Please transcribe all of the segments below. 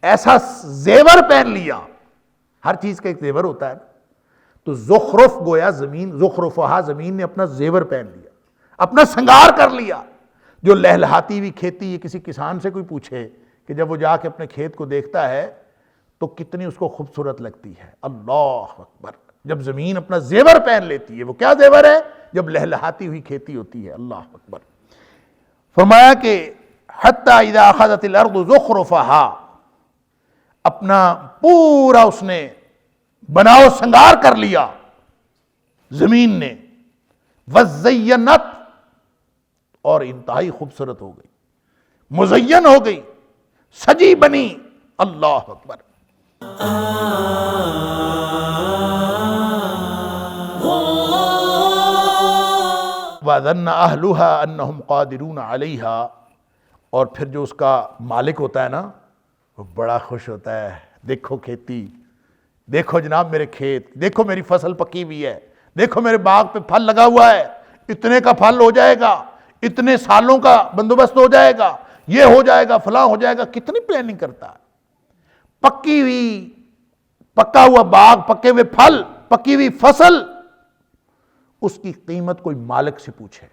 ایسا زیور پہن لیا، ہر چیز کا ایک زیور ہوتا ہے، تو زخرف گویا زمین، زخرفہا زمین نے اپنا زیور پہن لیا، اپنا سنگار کر لیا۔ جو لہلہاتی ہوئی کھیتی، یہ کسی کسان سے کوئی پوچھے کہ جب وہ جا کے اپنے کھیت کو دیکھتا ہے تو کتنی اس کو خوبصورت لگتی ہے، اللہ اکبر، جب زمین اپنا زیور پہن لیتی ہے۔ وہ کیا زیور ہے؟ جب لہلہاتی ہوئی کھیتی ہوتی ہے، اللہ اکبر۔ فرمایا کہ حتی اذا اخذت الارض زخرفہا، اپنا پورا اس نے بناؤ سنگار کر لیا زمین نے، وزینت، اور انتہائی خوبصورت ہو گئی، مزین ہو گئی، سجی بنی، اللہ اکبر۔ وَظَنَّ أَهْلُهَا أَنَّهُمْ قَادِرُونَ عَلَيْهَا، اور پھر جو اس کا مالک ہوتا ہے نا، وہ بڑا خوش ہوتا ہے، دیکھو کھیتی، دیکھو جناب میرے کھیت، دیکھو میری فصل پکی ہوئی ہے، دیکھو میرے باغ پہ پھل لگا ہوا ہے، اتنے کا پھل ہو جائے گا، اتنے سالوں کا بندوبست ہو جائے گا، یہ ہو جائے گا، فلاں ہو جائے گا، کتنی پلاننگ کرتا ہے۔ پکی ہوئی، پکا ہوا باغ، پکے ہوئے پھل، پکی ہوئی فصل، اس کی قیمت کوئی مالک سے پوچھے،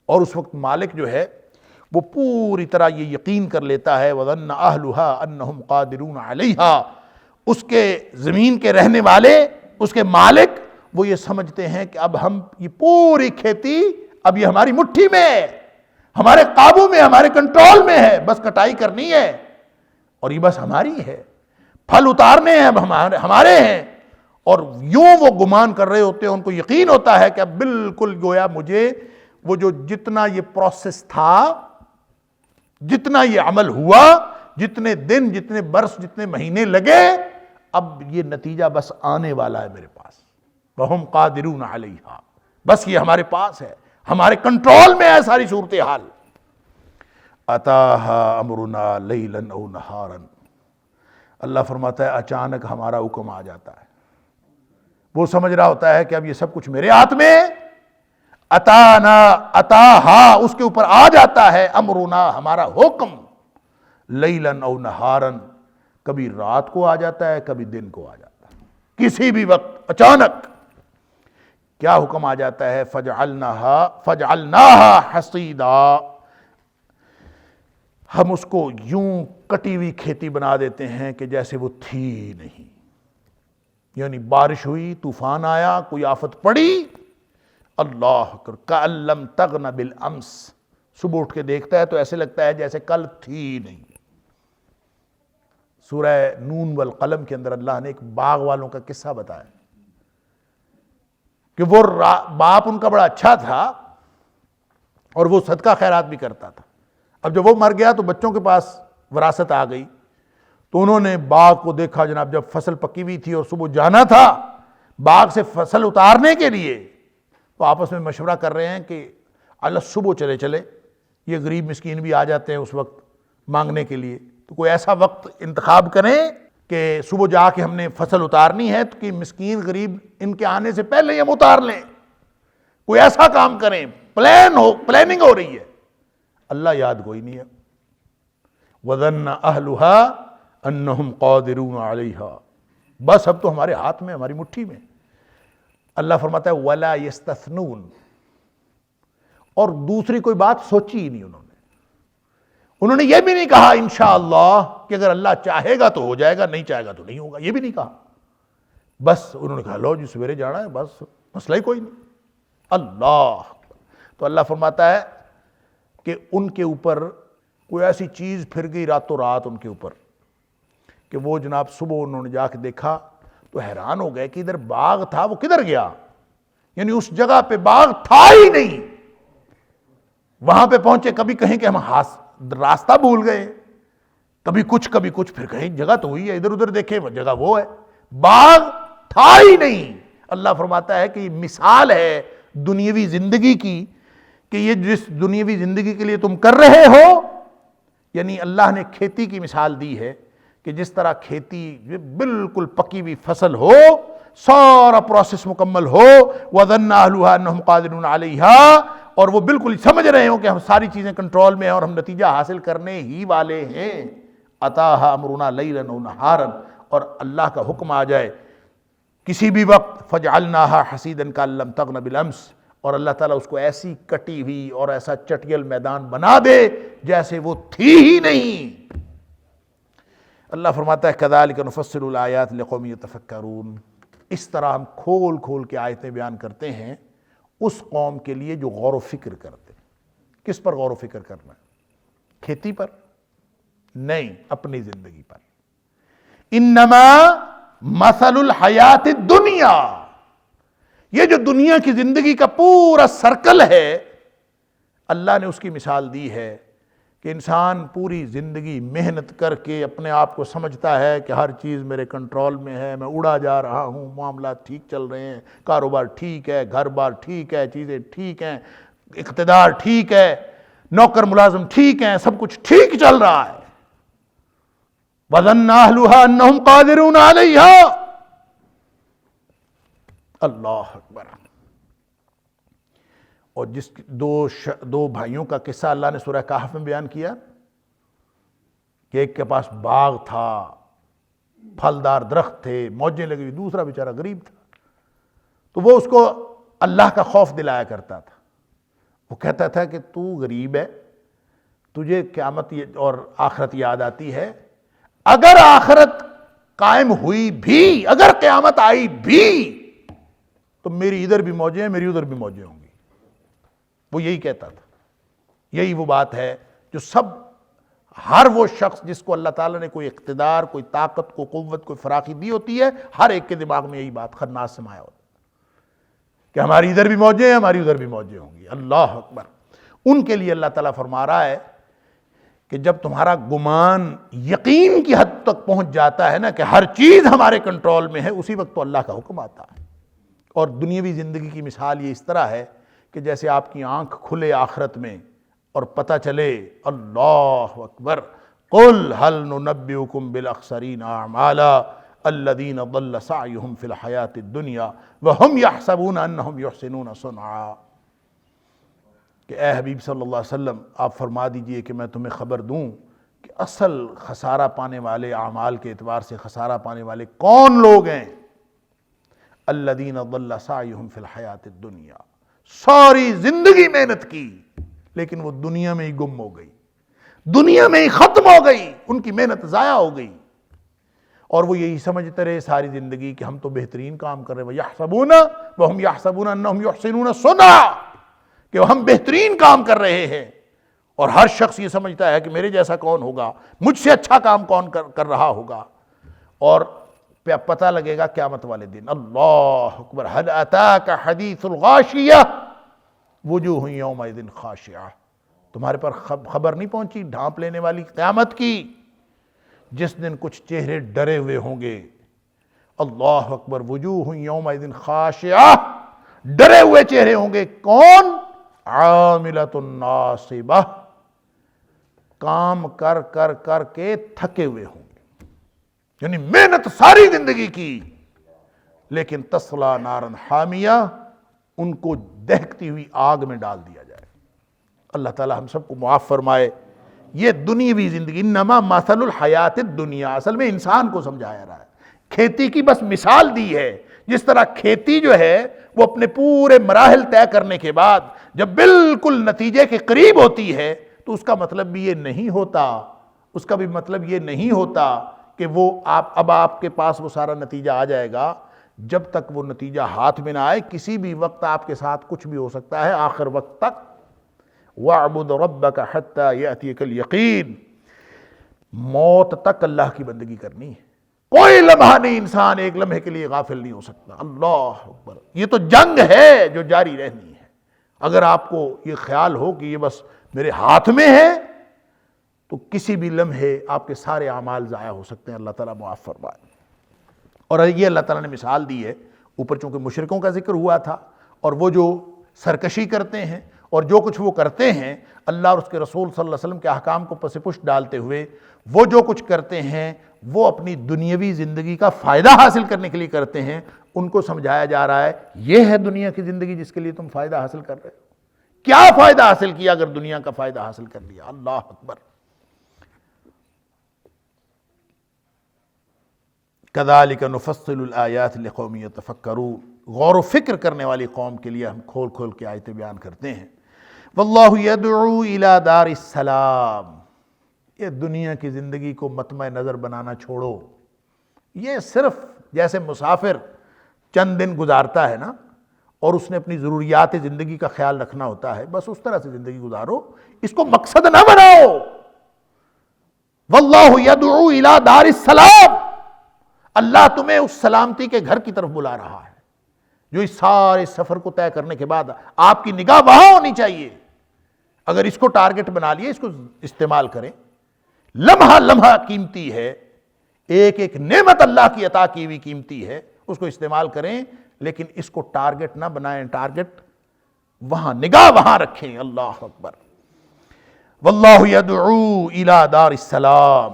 اور اس وقت مالک جو ہے وہ پوری طرح یہ یقین کر لیتا ہے، وَظَنَّ أَهْلُهَا أَنَّهُمْ قَادِرُونَ عَلَيْهَا، اس کے زمین کے رہنے والے، اس کے مالک، وہ یہ سمجھتے ہیں کہ اب ہم یہ پوری کھیتی اب یہ ہماری مٹھی میں ہے، ہمارے قابو میں، ہمارے کنٹرول میں ہے، بس کٹائی کرنی ہے اور یہ بس ہماری ہے، پھل اتارنے ہیں اب ہمارے ہیں۔ اور یوں وہ گمان کر رہے ہوتے ہیں، ان کو یقین ہوتا ہے کہ اب بالکل گویا مجھے وہ جو جتنا یہ پروسیس تھا، جتنا یہ عمل ہوا، جتنے دن، جتنے برس، جتنے مہینے لگے، اب یہ نتیجہ بس آنے والا ہے میرے پاس، وَهُمْ قَادِرُونَ عَلَيْهَا، بس یہ ہمارے پاس ہے، ہمارے کنٹرول میں ہے ساری صورتحال۔ أَتَاهَا أَمْرُنَا لَيْلًا أَوْ نَهَارًا، اللہ فرماتا ہے اچانک ہمارا حکم آ جاتا ہے، وہ سمجھ رہا ہوتا ہے کہ اب یہ سب کچھ میرے ہاتھ میں، اتاہا، اس کے اوپر آ جاتا ہے، امرنا، ہمارا حکم، لیلاً او نہاراً، کبھی رات کو آ جاتا ہے، کبھی دن کو آ جاتا ہے، کسی بھی وقت اچانک کیا حکم آ جاتا ہے، فجعلناها حصیدا، ہم اس کو یوں کٹی ہوئی کھیتی بنا دیتے ہیں کہ جیسے وہ تھی نہیں، یعنی بارش ہوئی، طوفان آیا، کوئی آفت پڑی، اللہ اکبر، کأن لم تغن بالامس، صبح اٹھ کے دیکھتا ہے تو ایسے لگتا ہے جیسے کل تھی نہیں۔ سورہ نون والقلم کے اندر اللہ نے ایک باغ والوں کا قصہ بتایا کہ وہ باپ ان کا بڑا اچھا تھا اور وہ صدقہ خیرات بھی کرتا تھا۔ اب جب وہ مر گیا تو بچوں کے پاس وراثت آ گئی، تو انہوں نے باغ کو دیکھا جناب، جب فصل پکی ہوئی تھی اور صبح جانا تھا باغ سے فصل اتارنے کے لیے، تو آپس میں مشورہ کر رہے ہیں کہ اللہ صبح چلے، یہ غریب مسکین بھی آ جاتے ہیں اس وقت مانگنے کے لیے، تو کوئی ایسا وقت انتخاب کریں کہ صبح جا کے ہم نے فصل اتارنی ہے تو کہ مسکین غریب ان کے آنے سے پہلے ہی ہم اتار لیں، کوئی ایسا کام کریں، پلاننگ ہو رہی ہے۔ اللہ یاد کوئی نہیں ہے۔ وَظَنَّ أَهْلُهَا أَنَّهُمْ قَادِرُونَ عَلَيْهَا، بس اب تو ہمارے ہاتھ میں، ہماری مٹھی میں۔ اللہ فرماتا ہے وَلَا يَسْتَثْنُونَ، اور دوسری کوئی بات سوچی ہی نہیں انہوں نے یہ بھی نہیں کہا انشاءاللہ کہ اگر اللہ چاہے گا تو ہو جائے گا، نہیں چاہے گا تو نہیں ہوگا، یہ بھی نہیں کہا، بس انہوں نے کہا لو جی سویرے جانا ہے، بس مسئلہ ہی کوئی نہیں۔ اللہ، تو اللہ فرماتا ہے کہ ان کے اوپر کوئی ایسی چیز پھر گئی راتوں رات ان کے اوپر کہ وہ جناب صبح انہوں نے جا کے دیکھا تو حیران ہو گئے کہ ادھر باغ تھا وہ کدھر گیا، یعنی اس جگہ پہ باغ تھا ہی نہیں۔ وہاں پہ پہنچے، کبھی کہیں کہ ہم راستہ بھول گئے، کبھی کچھ، پھر کہیں جگہ تو ہوئی ہے، ادھر ادھر دیکھے وہ جگہ وہ ہے، باغ تھا ہی نہیں۔ اللہ فرماتا ہے کہ یہ مثال ہے دنیاوی زندگی کی، کہ یہ جس دنیاوی زندگی کے لیے تم کر رہے ہو، یعنی اللہ نے کھیتی کی مثال دی ہے کہ جس طرح کھیتی بالکل پکی ہوئی فصل ہو، سارا پروسیس مکمل ہو، وَظَنَّ أَهْلُهَا أَنَّهُمْ قَادِرُونَ عَلَيْهَا، اور وہ بالکل سمجھ رہے ہوں کہ ہم ساری چیزیں کنٹرول میں ہیں اور ہم نتیجہ حاصل کرنے ہی والے ہیں۔ اتاہا امرنا لیلا او نہارا، اور اللہ کا حکم آ جائے کسی بھی وقت، فجعلناہا حصیدا کأن لم تغن بالامس، اور اللہ تعالیٰ اس کو ایسی کٹی ہوئی اور ایسا چٹیل میدان بنا دے جیسے وہ تھی ہی نہیں۔ اللہ فرماتا ہے کذالک نفصل الآیات لقوم یتفکرون، اس طرح ہم کھول کھول کے آیتیں بیان کرتے ہیں اس قوم کے لیے جو غور و فکر کرتے ہیں۔ کس پر غور و فکر کرنا ہے؟ کھیتی پر؟ نہیں، اپنی زندگی پر۔ انما مثل الحیات الدنیا، یہ جو دنیا کی زندگی کا پورا سرکل ہے، اللہ نے اس کی مثال دی ہے کہ انسان پوری زندگی محنت کر کے اپنے آپ کو سمجھتا ہے کہ ہر چیز میرے کنٹرول میں ہے، میں اڑا جا رہا ہوں، معاملات ٹھیک چل رہے ہیں، کاروبار ٹھیک ہے، گھر بار ٹھیک ہے، چیزیں ٹھیک ہیں، اقتدار ٹھیک ہے، نوکر ملازم ٹھیک ہیں، سب کچھ ٹھیک چل رہا ہے۔ وَظَنَّ أَهْلُهَا أَنَّهُمْ قَادِرُونَ عَلَيْهَا، اللہ اکبر۔ اور جس دو بھائیوں کا قصہ اللہ نے سورہ کہف میں بیان کیا کہ ایک کے پاس باغ تھا، پھلدار درخت تھے، موجیں لگی ہوئی، دوسرا بیچارہ غریب تھا، تو وہ اس کو اللہ کا خوف دلایا کرتا تھا۔ وہ کہتا تھا کہ تو غریب ہے، تجھے قیامت اور آخرت یاد آتی ہے، اگر آخرت قائم ہوئی بھی، اگر قیامت آئی بھی، تو میری ادھر بھی موجیں ہیں، میری ادھر بھی موجیں ہوں گی۔ وہ یہی کہتا تھا۔ یہی وہ بات ہے جو ہر وہ شخص جس کو اللہ تعالیٰ نے کوئی اقتدار، کوئی طاقت، کوئی قوت، کوئی فراخی دی ہوتی ہے، ہر ایک کے دماغ میں یہی بات خناس سمایا ہوتا ہے کہ ہماری ادھر بھی موجیں ہیں، ہماری ادھر بھی موجیں ہوں گی۔ اللہ اکبر۔ ان کے لیے اللہ تعالیٰ فرما رہا ہے کہ جب تمہارا گمان یقین کی حد تک پہنچ جاتا ہے نا کہ ہر چیز ہمارے کنٹرول میں ہے، اسی وقت تو اللہ کا حکم آتا ہے۔ اور دنیاوی زندگی کی مثال یہ اس طرح ہے کہ جیسے آپ کی آنکھ کھلے آخرت میں اور پتہ چلے، اللہ اکبر، قل هل ننبئکم بالاخسرین اعمالا الذین ضل سعیہم فی الحیاۃ الدنیا وہم یحسبون انہم یحسنون صنعا، کہ اے حبیب صلی اللہ علیہ وسلم آپ فرما دیجئے کہ میں تمہیں خبر دوں کہ اصل خسارہ پانے والے، اعمال کے اعتبار سے خسارہ پانے والے کون لوگ ہیں؟ الذین ضل سعیہم فی الحیاۃ الدنیا، ساری زندگی محنت کی لیکن وہ دنیا میں ہی گم ہو گئی، دنیا میں ہی ختم ہو گئی، ان کی محنت ضائع ہو گئی، اور وہ یہی سمجھتے رہے ساری زندگی کہ ہم تو بہترین کام کر رہے ہیں، وَهُمْ يَحْسَبُونَ أَنَّهُمْ يُحْسِنُونَ صُنْعًا، کہ ہم بہترین کام کر رہے ہیں، اور ہر شخص یہ سمجھتا ہے کہ میرے جیسا کون ہوگا، مجھ سے اچھا کام کون کر رہا ہوگا، اور پتہ لگے گا قیامت والے دن۔ اللہ اکبر۔ هل اتاک حدیث الغاشیہ وجوہ یومئذ خاشعہ، تمہارے پر خبر نہیں پہنچی ڈھانپ لینے والی قیامت کی، جس دن کچھ چہرے ڈرے ہوئے ہوں گے۔ اللہ اکبر۔ وجوہ یومئذ خاشعہ، ڈرے ہوئے چہرے ہوں گے۔ کون؟ عاملۃ ناصبہ، کام کر کر کر کے تھکے ہوئے ہوں گے، یعنی محنت ساری زندگی کی، لیکن تصلا نارا حامیہ، ان کو دہکتی ہوئی آگ میں ڈال دیا جائے۔ اللہ تعالی ہم سب کو معاف فرمائے۔ یہ دنیاوی زندگی، انما مثل الحیات الدنیا، اصل میں انسان کو سمجھایا رہا ہے۔ کھیتی کی بس مثال دی ہے، جس طرح کھیتی جو ہے وہ اپنے پورے مراحل طے کرنے کے بعد جب بالکل نتیجے کے قریب ہوتی ہے تو اس کا مطلب بھی یہ نہیں ہوتا، اس کا بھی مطلب یہ نہیں ہوتا کہ وہ اب آپ کے پاس وہ سارا نتیجہ آ جائے گا۔ جب تک وہ نتیجہ ہاتھ میں نہ آئے، کسی بھی وقت آپ کے ساتھ کچھ بھی ہو سکتا ہے، آخر وقت تک۔ وَاعْبُدْ رَبَّكَ حَتَّى يَأْتِيَكَ الْيَقِينُ، موت تک اللہ کی بندگی کرنی ہے۔ کوئی لمحہ نہیں، انسان ایک لمحے کے لیے غافل نہیں ہو سکتا۔ اللہ اکبر۔ یہ تو جنگ ہے جو جاری رہنی ہے۔ اگر آپ کو یہ خیال ہو کہ یہ بس میرے ہاتھ میں ہے تو کسی بھی لمحے آپ کے سارے اعمال ضائع ہو سکتے ہیں۔ اللہ تعالیٰ معاف فرمائے۔ اور یہ اللہ تعالیٰ نے مثال دی ہے، اوپر چونکہ مشرکوں کا ذکر ہوا تھا، اور وہ جو سرکشی کرتے ہیں اور جو کچھ وہ کرتے ہیں، اللہ اور اس کے رسول صلی اللہ علیہ وسلم کے احکام کو پس پشت ڈالتے ہوئے وہ جو کچھ کرتے ہیں وہ اپنی دنیاوی زندگی کا فائدہ حاصل کرنے کے لیے کرتے ہیں۔ ان کو سمجھایا جا رہا ہے یہ ہے دنیا کی زندگی جس کے لیے تم فائدہ حاصل کر رہے ہو۔ کیا فائدہ حاصل کیا اگر دنیا کا فائدہ حاصل کر لیا؟ اللہ اکبر۔ کذالک نفصل الآیات لقوم یتفکرون، غور و فکر کرنے والی قوم کے لیے ہم کھول کھول کے آیتیں بیان کرتے ہیں۔ واللہ یدعو الی دار السلام، یہ دنیا کی زندگی کو مطمع نظر بنانا چھوڑو۔ یہ صرف جیسے مسافر چند دن گزارتا ہے نا، اور اس نے اپنی ضروریات زندگی کا خیال رکھنا ہوتا ہے، بس اس طرح سے زندگی گزارو، اس کو مقصد نہ بناؤ۔ واللہ یدعو الی دار السلام، اللہ تمہیں اس سلامتی کے گھر کی طرف بلا رہا ہے، جو اس سارے سفر کو طے کرنے کے بعد آپ کی نگاہ وہاں ہونی چاہیے۔ اگر اس کو ٹارگٹ بنا لیے، اس کو استعمال کریں۔ لمحہ لمحہ قیمتی ہے، ایک ایک نعمت اللہ کی عطا کی ہوئی قیمتی ہے، اس کو استعمال کریں، لیکن اس کو ٹارگٹ نہ بنائیں۔ ٹارگٹ وہاں، نگاہ وہاں رکھیں۔ اللہ اکبر۔ واللہ یدعو الی دار السلام،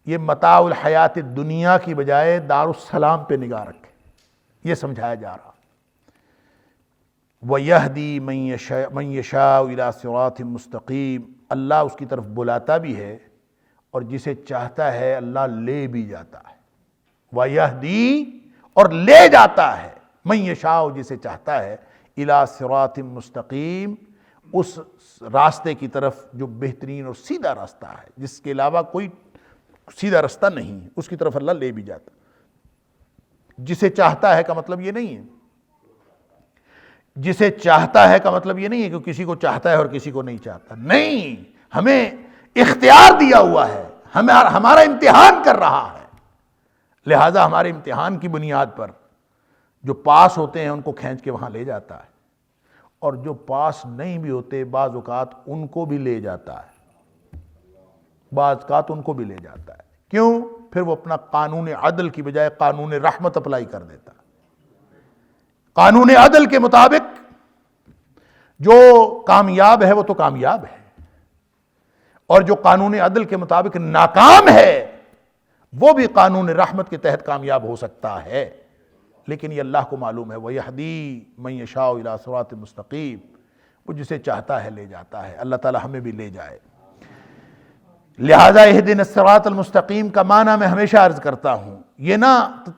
یہ متاع الحیات الدنیا کی بجائے دار السلام پہ نگاہ رکھیں، یہ سمجھایا جا رہا۔ وَيَهْدِي مَن يَشَاءُ إِلَىٰ صِرَاطٍ مُسْتَقِيمٍ، اللہ اس کی طرف بلاتا بھی ہے اور جسے چاہتا ہے اللہ لے بھی جاتا ہے۔ وَيَهْدِي، اور لے جاتا ہے، مَن يَشَاءُ، جسے چاہتا ہے، إِلَىٰ صِرَاطٍ مُسْتَقِيمٍ، اس راستے کی طرف جو بہترین اور سیدھا راستہ ہے، جس کے علاوہ کوئی سیدھا راستہ نہیں ہے، اس کی طرف اللہ لے بھی جاتا ہے۔ جسے چاہتا ہے کا مطلب یہ نہیں ہے، جسے چاہتا ہے کا مطلب یہ نہیں ہے کہ کسی کو چاہتا ہے اور کسی کو نہیں چاہتا، نہیں، ہمیں اختیار دیا ہوا ہے، ہمارا امتحان کر رہا ہے، لہٰذا ہمارے امتحان کی بنیاد پر جو پاس ہوتے ہیں ان کو کھینچ کے وہاں لے جاتا ہے، اور جو پاس نہیں بھی ہوتے بعض اوقات ان کو بھی لے جاتا ہے، بعض اوقات ان کو بھی لے جاتا ہے۔ کیوں؟ پھر وہ اپنا قانون عدل کی بجائے قانون رحمت اپلائی کر دیتا ہے۔ قانون عدل کے مطابق جو کامیاب ہے وہ تو کامیاب ہے، اور جو قانون عدل کے مطابق ناکام ہے وہ بھی قانون رحمت کے تحت کامیاب ہو سکتا ہے، لیکن یہ اللہ کو معلوم ہے۔ وَيَهْدِي مَن يَشَاءُ إِلَىٰ صِرَاطٍ مُسْتَقِيمٍ، وہ جسے چاہتا ہے لے جاتا ہے۔ اللہ تعالی ہمیں بھی لے جائے۔ لہذا اہدنا الصراط المستقیم کا معنی میں ہمیشہ عرض کرتا ہوں، یہ نہ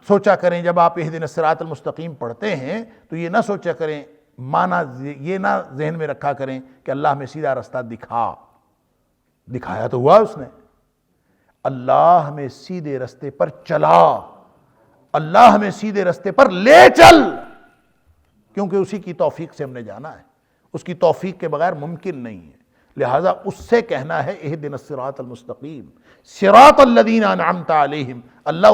سوچا کریں جب آپ اہدنا الصراط المستقیم پڑھتے ہیں تو یہ نہ سوچا کریں، معنی یہ نہ ذہن میں رکھا کریں کہ اللہ ہمیں سیدھا راستہ دکھایا تو ہوا اس نے، اللہ ہمیں سیدھے راستے پر چلا، اللہ ہمیں سیدھے راستے پر لے چل، کیونکہ اسی کی توفیق سے ہم نے جانا ہے، اس کی توفیق کے بغیر ممکن نہیں ہے۔ لہٰذا اس سے کہنا ہے اہدنا الصراط المستقیم، صراط الذین انعمت علیہم، اللہ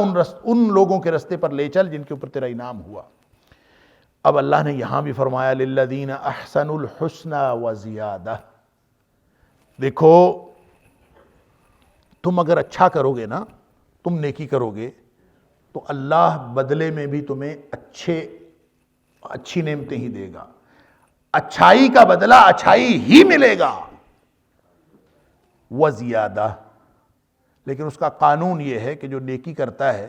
ان لوگوں کے راستے پر لے چل جن کے اوپر تیرا انعام ہوا۔ اب اللہ نے یہاں بھی فرمایا للذین احسنوا الحسنی وزیادہ، دیکھو تم اگر اچھا کرو گے نا، تم نیکی کرو گے تو اللہ بدلے میں بھی تمہیں اچھی نعمتیں ہی دے گا، اچھائی کا بدلہ اچھائی ہی ملے گا، وزیادہ۔ لیکن اس کا قانون یہ ہے کہ جو نیکی کرتا ہے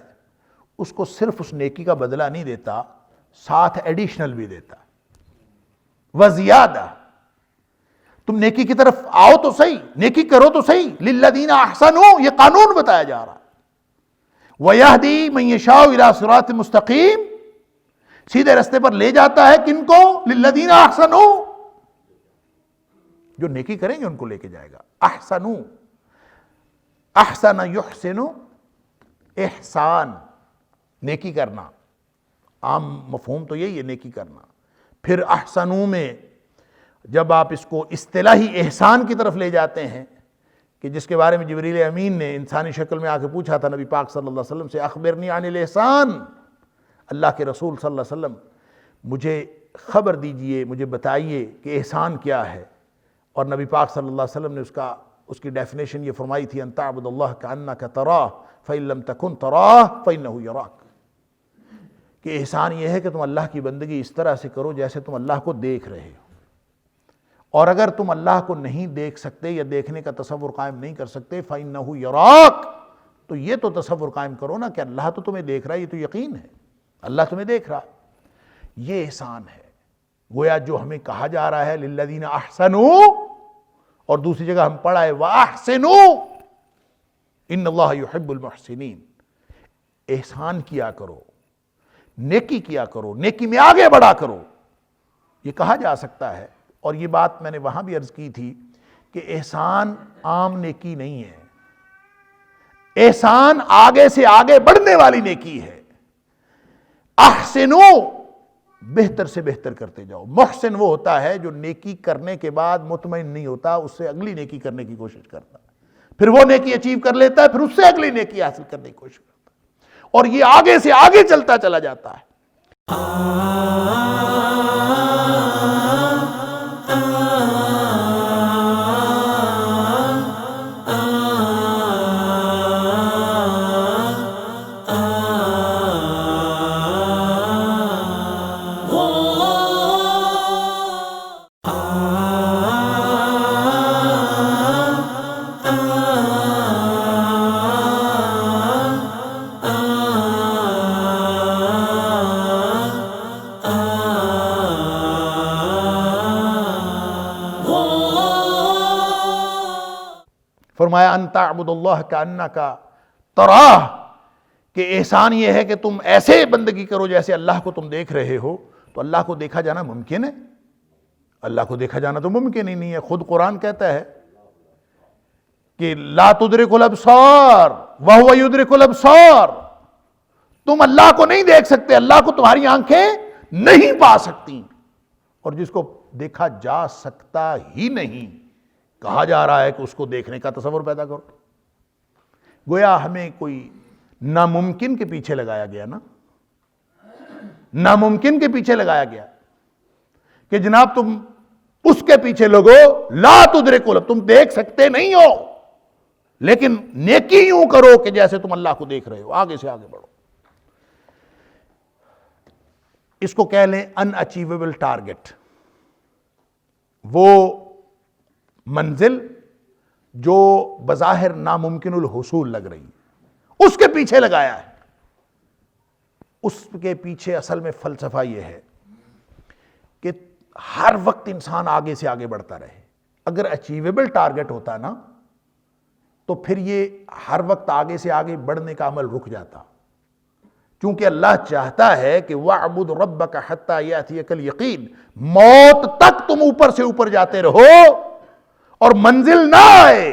اس کو صرف اس نیکی کا بدلہ نہیں دیتا، ساتھ ایڈیشنل بھی دیتا، وزیادہ۔ تم نیکی کی طرف آؤ تو صحیح، نیکی کرو تو صحیح، للذین احسنوا، یہ قانون بتایا جا رہا ہے۔ وَيَهْدِي مَن يَشَاءُ إِلَىٰ صِرَاطٍ مُسْتَقِيمٍ، سیدھے راستے پر لے جاتا ہے کن کو؟ للذین احسنوا، جو نیکی کریں گے ان کو لے کے جائے گا۔ احسنوا، احسن یحسن، احسان، نیکی کرنا، عام مفہوم تو یہی ہے نیکی کرنا۔ پھر احسنوا میں جب آپ اس کو اصطلاحی احسان کی طرف لے جاتے ہیں، کہ جس کے بارے میں جبریل امین نے انسانی شکل میں آ کے پوچھا تھا نبی پاک صلی اللہ علیہ وسلم سے، اخبرنی عن الاحسان، اللہ کے رسول صلی اللہ علیہ وسلم مجھے خبر دیجئے، مجھے بتائیے کہ احسان کیا ہے، اور نبی پاک صلی اللہ علیہ وسلم نے اس کی ڈیفینیشن یہ فرمائی تھی، ان تعبد اللہ کأنک تراہ فإن لم تکن تراہ فإنہ یراک، کہ احسان یہ ہے کہ تم اللہ کی بندگی اس طرح سے کرو جیسے تم اللہ کو دیکھ رہے ہو، اور اگر تم اللہ کو نہیں دیکھ سکتے یا دیکھنے کا تصور قائم نہیں کر سکتے فإنہ یراک، تو یہ تو تصور قائم کرو نا کہ اللہ تو تمہیں دیکھ رہا ہے، یہ تو یقین ہے اللہ تمہیں دیکھ رہا، یہ احسان ہے۔ گویا جو ہمیں کہا جا رہا ہے للذین احسنوا، اور دوسری جگہ ہم پڑھا ہے وَأَحْسِنُوا إِنَّ اللَّهَ يُحِبُّ الْمُحْسِنِينَ، احسان کیا کرو، نیکی کیا کرو، نیکی میں آگے بڑھا کرو. یہ کہا جا سکتا ہے، اور یہ بات میں نے وہاں بھی عرض کی تھی کہ احسان عام نیکی نہیں ہے. احسان آگے سے آگے بڑھنے والی نیکی ہے. احسنو، بہتر سے بہتر کرتے جاؤ. محسن وہ ہوتا ہے جو نیکی کرنے کے بعد مطمئن نہیں ہوتا، اس سے اگلی نیکی کرنے کی کوشش کرتا، پھر وہ نیکی اچیو کر لیتا ہے، پھر اس سے اگلی نیکی حاصل کرنے کی کوشش کرتا ہے، اور یہ آگے سے آگے چلتا چلا جاتا ہے. فرمایا ان تعبد اللہ کانک تراہ، کہ احسان یہ ہے کہ تم ایسے بندگی کرو جیسے اللہ کو تم دیکھ رہے ہو. تو اللہ کو دیکھا جانا ممکن ہے؟ اللہ کو دیکھا جانا تو ممکن ہی نہیں ہے. خود قرآن کہتا ہے کہ لا تدرک الابصار وہو یدرک الابصار، تم اللہ کو نہیں دیکھ سکتے، اللہ کو تمہاری آنکھیں نہیں پا سکتی. اور جس کو دیکھا جا سکتا ہی نہیں، کہا جا رہا ہے کہ اس کو دیکھنے کا تصور پیدا کرو. گویا ہمیں کوئی ناممکن کے پیچھے لگایا گیا نا، ناممکن کے پیچھے لگایا گیا کہ جناب تم اس کے پیچھے لگو، لا تدرکو، تم دیکھ سکتے نہیں ہو، لیکن نیکی یوں کرو کہ جیسے تم اللہ کو دیکھ رہے ہو، آگے سے آگے بڑھو. اس کو کہہ لیں ان اچیویبل ٹارگٹ، وہ منزل جو بظاہر ناممکن الحصول لگ رہی، اس کے پیچھے لگایا ہے. اس کے پیچھے اصل میں فلسفہ یہ ہے کہ ہر وقت انسان آگے سے آگے بڑھتا رہے. اگر اچیویبل ٹارگٹ ہوتا نا تو پھر یہ ہر وقت آگے سے آگے بڑھنے کا عمل رک جاتا. کیونکہ اللہ چاہتا ہے کہ وَاعْبُدْ رَبَّكَ حَتَّى يَأْتِيَكَ الْيَقِينُ، موت تک تم اوپر سے اوپر جاتے رہو اور منزل نہ آئے،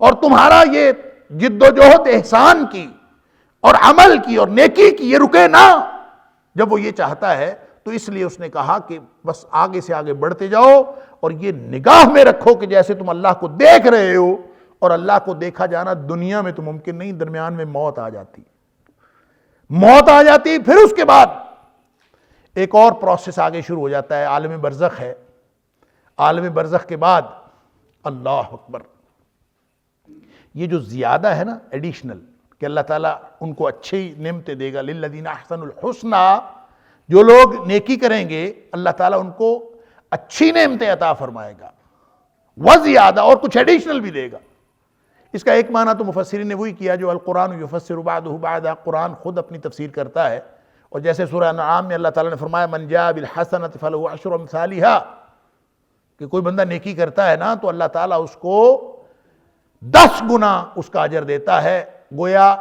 اور تمہارا یہ جد و جہد احسان کی اور عمل کی اور نیکی کی یہ رکے نہ. جب وہ یہ چاہتا ہے تو اس لیے اس نے کہا کہ بس آگے سے آگے بڑھتے جاؤ، اور یہ نگاہ میں رکھو کہ جیسے تم اللہ کو دیکھ رہے ہو. اور اللہ کو دیکھا جانا دنیا میں تو ممکن نہیں، درمیان میں موت آ جاتی، موت آ جاتی. پھر اس کے بعد ایک اور پروسیس آگے شروع ہو جاتا ہے، عالم برزخ ہے. عالم برزخ کے بعد اللہ اکبر، یہ جو زیادہ ہے نا ایڈیشنل، کہ اللہ تعالیٰ ان کو اچھی نعمتیں دے گا. للذین احسنوا الحسنی، جو لوگ نیکی کریں گے اللہ تعالیٰ ان کو اچھی نعمتیں عطا فرمائے گا، وزیادہ، اور کچھ ایڈیشنل بھی دے گا. اس کا ایک معنی تو مفسرین نے وہی کیا جو القرآن یفسر بعضہ بعضا، قرآن خود اپنی تفسیر کرتا ہے. اور جیسے سورہ انعام میں اللہ تعالیٰ نے فرمایا من جاء بالحسنۃ فلہ عشر امثالھا، کہ کوئی بندہ نیکی کرتا ہے نا تو اللہ تعالیٰ اس کو 10 گنا اس کا اجر دیتا ہے. گویا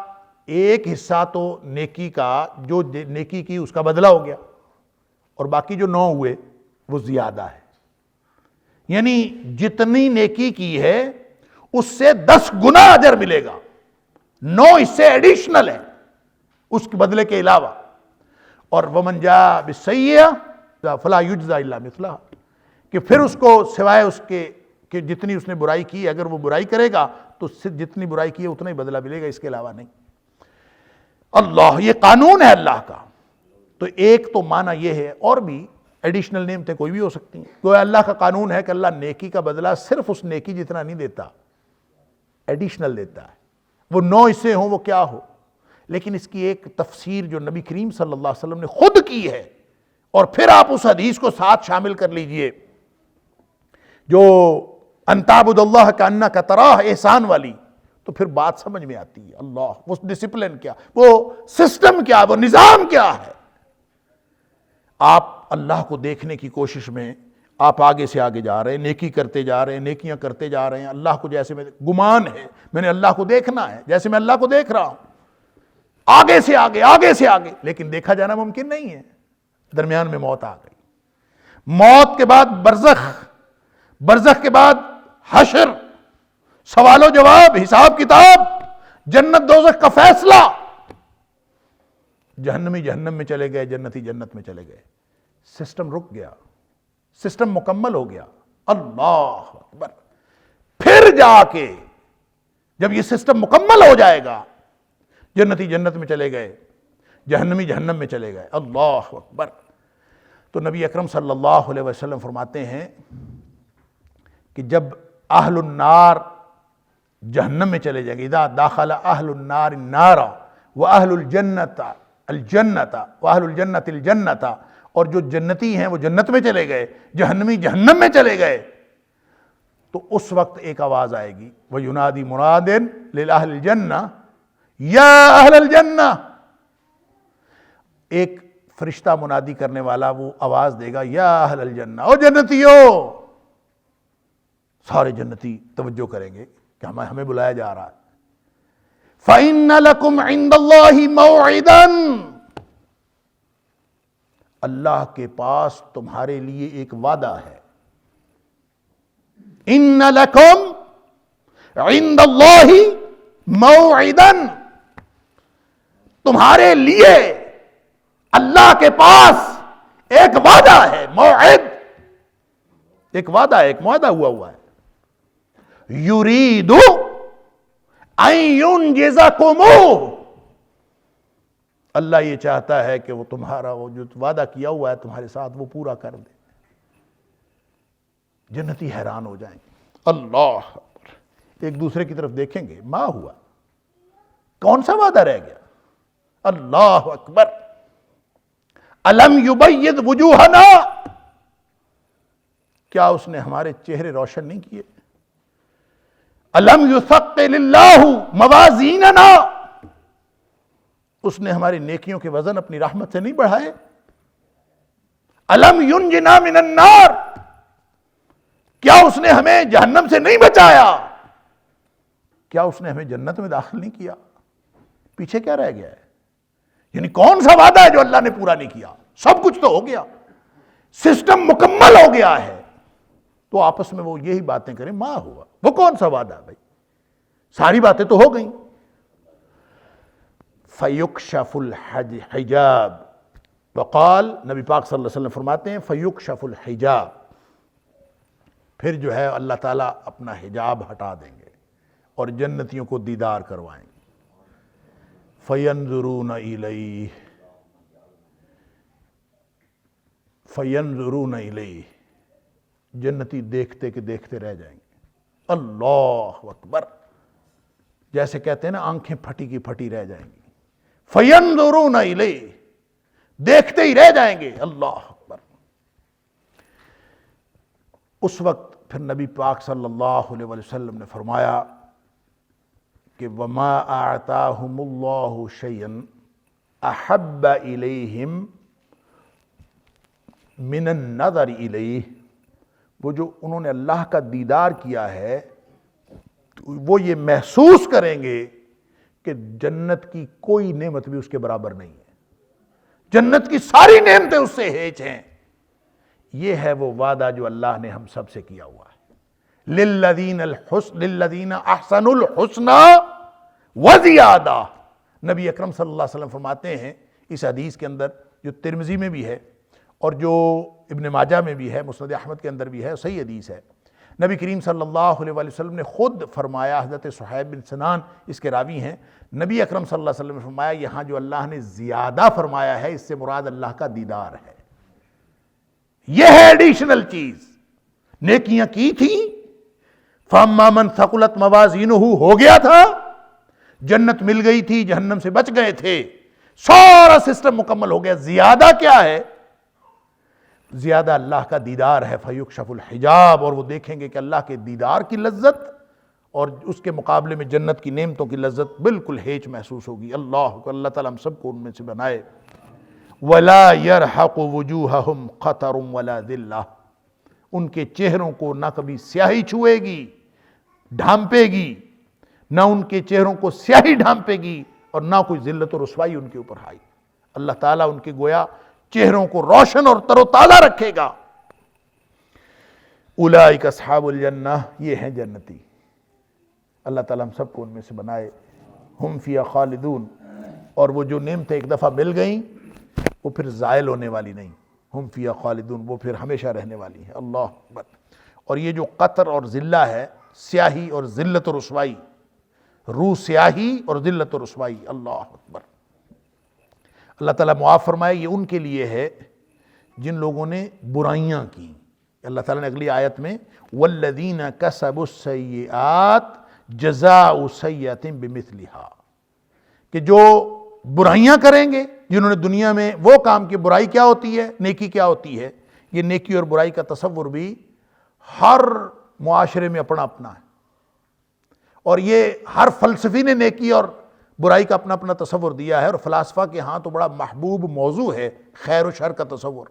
ایک حصہ تو نیکی کا، جو نیکی کی اس کا بدلہ ہو گیا، اور باقی جو 9 ہوئے وہ زیادہ ہے. یعنی جتنی نیکی کی ہے اس سے 10 گنا اجر ملے گا. 9 اس سے ایڈیشنل ہے اس کے بدلے کے علاوہ. اور ومن جاء بالسیئۃ فلا یجزی الا مثلھا، کہ پھر اس کو سوائے اس کے کہ جتنی اس نے برائی کی، اگر وہ برائی کرے گا تو جتنی برائی کی ہے اتنا ہی بدلہ ملے گا، اس کے علاوہ نہیں. اللہ، یہ قانون ہے اللہ کا. تو ایک تو معنی یہ ہے، اور بھی ایڈیشنل نعمتیں کوئی بھی ہو سکتی ہیں. کوئی اللہ کا قانون ہے کہ اللہ نیکی کا بدلہ صرف اس نیکی جتنا نہیں دیتا، ایڈیشنل دیتا ہے. وہ 9 حصے ہوں وہ کیا ہو. لیکن اس کی ایک تفسیر جو نبی کریم صلی اللہ علیہ وسلم نے خود کی ہے، اور پھر آپ اس حدیث کو ساتھ شامل کر لیجئے جو ان تعبد اللہ کانک تراہ، احسان والی، تو پھر بات سمجھ میں آتی ہے. اللہ، وہ ڈسپلن کیا، وہ سسٹم کیا، وہ نظام کیا ہے. آپ اللہ کو دیکھنے کی کوشش میں آپ آگے سے آگے جا رہے ہیں، نیکی کرتے جا رہے ہیں، نیکیاں کرتے جا رہے ہیں. اللہ کو جیسے میں گمان ہے میں نے اللہ کو دیکھنا ہے، جیسے میں اللہ کو دیکھ رہا ہوں. آگے سے آگے، آگے سے آگے، لیکن دیکھا جانا ممکن نہیں ہے. درمیان میں موت آ گئی. موت کے بعد برزخ، برزخ کے بعد حشر، سوال و جواب، حساب کتاب، جنت دوزخ کا فیصلہ. جہنمی جہنم میں چلے گئے، جنتی جنت میں چلے گئے. سسٹم رک گیا، سسٹم مکمل ہو گیا. اللہ اکبر. پھر جا کے جب یہ سسٹم مکمل ہو جائے گا، جنتی جنت میں چلے گئے، جہنمی جہنم میں چلے گئے. اللہ اکبر. تو نبی اکرم صلی اللہ علیہ وسلم فرماتے ہیں کہ جب اہل النار جہنم میں چلے جائیں گے، اذا داخل اہل النار النار واہل الجنت الجنت واہل الجنت الجنت، اور جو جنتی ہیں وہ جنت میں چلے گئے، جہنمی جہنم میں چلے گئے، تو اس وقت ایک آواز آئے گی، وَيُنَادِي مُنَادٍ لِلْأَهْلِ الْجَنَّةِ يَا أَهْلَ الْجَنَّةِ. ایک فرشتہ منادی کرنے والا وہ آواز دے گا، یا اہل الجنہ، او جنتیو. سارے جنتی توجہ کریں گے کہ ہمیں بلایا جا رہا ہے. فَإِنَّ لَكُمْ عِنْدَ اللَّهِ مَوْعِدًا. اللہ کے پاس تمہارے لیے ایک وعدہ ہے. اِنَّ لَكُمْ عِنْدَ اللَّهِ مَوْعِدًا. تمہارے لیے اللہ کے پاس ایک وعدہ ہے. موعد ایک وعدہ ہے، ایک معاہدہ ہوا ہے. یرید ان ینجزکم. اللہ یہ چاہتا ہے کہ وہ تمہارا وہ جو وعدہ کیا ہوا ہے تمہارے ساتھ وہ پورا کر دے. جنتی حیران ہو جائیں گے. اللہ اکبر. ایک دوسرے کی طرف دیکھیں گے، ما ہوا، کون سا وعدہ رہ گیا. اللہ اکبر. الم یبید وجوہنا. کیا اس نے ہمارے چہرے روشن نہیں کیے؟ الم یثقل اللہ موازیننا. اس نے ہماری نیکیوں کے وزن اپنی رحمت سے نہیں بڑھائے؟ الم ینجنا من النار. کیا اس نے ہمیں جہنم سے نہیں بچایا؟ کیا اس نے ہمیں جنت میں داخل نہیں کیا؟ پیچھے کیا رہ گیا ہے؟ یعنی کون سا وعدہ ہے جو اللہ نے پورا نہیں کیا؟ سب کچھ تو ہو گیا، سسٹم مکمل ہو گیا ہے. تو آپس میں وہ یہی باتیں کریں، ما ہوا، وہ کون سا وعدہ بھائی؟ ساری باتیں تو ہو گئیں. فَيُكْشَفُ الْحِجَابِ. وقال نبی پاک صلی اللہ علیہ وسلم فرماتے ہیں فَيُكْشَفُ الْحِجَابِ. پھر جو ہے اللہ تعالیٰ اپنا حجاب ہٹا دیں گے اور جنتیوں کو دیدار کروائیں گے. فَيَنْظُرُونَ إِلَيْهِ. فَيَنْظُرُونَ إِلَيْهِ. جنتی دیکھتے کہ دیکھتے رہ جائیں گے. اللہ اکبر. جیسے کہتے ہیں نا آنکھیں پھٹی کی پھٹی رہ جائیں گی. فَيَنْظُرُونَ إِلَيْهِ. دیکھتے ہی رہ جائیں گے. اللہ اکبر. اس وقت پھر نبی پاک صلی اللہ علیہ وسلم نے فرمایا کہ وَمَا أَعْتَاهُمُ اللَّهُ شَيْئًا أَحَبَّ إِلَيْهِمْ مِنَ النَّظَرِ إِلَيْهِ. وہ جو انہوں نے اللہ کا دیدار کیا ہے وہ یہ محسوس کریں گے کہ جنت کی کوئی نعمت بھی اس کے برابر نہیں ہے. جنت کی ساری نعمتیں اس سے ہیچ ہیں. یہ ہے وہ وعدہ جو اللہ نے ہم سب سے کیا ہوا ہے. للذین احسنوا الحسنى وزیادہ. نبی اکرم صلی اللہ علیہ وسلم فرماتے ہیں اس حدیث کے اندر جو ترمذی میں بھی ہے اور جو ابن ماجہ میں بھی ہے، مسند احمد کے اندر بھی ہے، صحیح حدیث ہے. نبی کریم صلی اللہ علیہ وسلم نے خود فرمایا، حضرت صہیب بن سنان اس کے راوی ہیں، نبی اکرم صلی اللہ علیہ وسلم نے فرمایا یہاں جو اللہ نے زیادہ فرمایا ہے اس سے مراد اللہ کا دیدار ہے. یہ ہے ایڈیشنل چیز. نیکیاں کی تھیں، فَأَمَّا مَنْ ثَقُلَتْ مَوَازِينُهُ ہو گیا تھا، جنت مل گئی تھی، جہنم سے بچ گئے تھے، سارا سسٹم مکمل ہو گیا. زیادہ کیا ہے؟ زیادہ اللہ کا دیدار ہے. فَيُكْشَفُ الْحِجَابِ. اور وہ دیکھیں گے کہ اللہ کے دیدار کی لذت اور اس کے مقابلے میں جنت کی نعمتوں کی لذت بالکل ہیچ محسوس ہوگی. اللہ تعالیٰ ہم سب کو ان میں سے بنائے. وَلَا يَرْحَقُ وُجُوهَهُمْ قَتَرٌ وَلَا ذِلَّةٌ. ان کے چہروں کو نہ کبھی سیاہی چھوئے گی، ڈھانپے گی، نہ ان کے چہروں کو سیاہی ڈھانپے گی اور نہ کوئی ذلت و رسوائی ان کے اوپر آئی۔ اللہ تعالیٰ ان کے گویا چہروں کو روشن اور تر و تازہ رکھے گا۔ اولئک اصحاب الجنہ، یہ ہیں جنتی۔ اللہ تعالیٰ ہم سب کو ان میں سے بنائے۔ ہم فیہا خالدون، اور وہ جو نعمتیں ایک دفعہ مل گئیں وہ پھر زائل ہونے والی نہیں۔ ہم فیہا خالدون، وہ پھر ہمیشہ رہنے والی ہیں۔ اللہ اکبر۔ اور یہ جو قطر اور ذلہ ہے، سیاہی اور ذلت و رسوائی، روح سیاہی اور ذلت و رسوائی، اللہ اکبر۔ اللہ تعالیٰ معاف فرمائے، یہ ان کے لیے ہے جن لوگوں نے برائیاں کی۔ اللہ تعالیٰ نے اگلی آیت میں والذین کسبوا السیئات جزاء سیئۃ بمثلہا، کہ جو برائیاں کریں گے، جنہوں نے دنیا میں وہ کام کی، برائی کیا ہوتی ہے، نیکی کیا ہوتی ہے۔ یہ نیکی اور برائی کا تصور بھی ہر معاشرے میں اپنا اپنا ہے، اور یہ ہر فلسفی نے نیکی اور برائی کا اپنا اپنا تصور دیا ہے، اور فلاسفہ کے ہاں تو بڑا محبوب موضوع ہے خیر و شر کا تصور،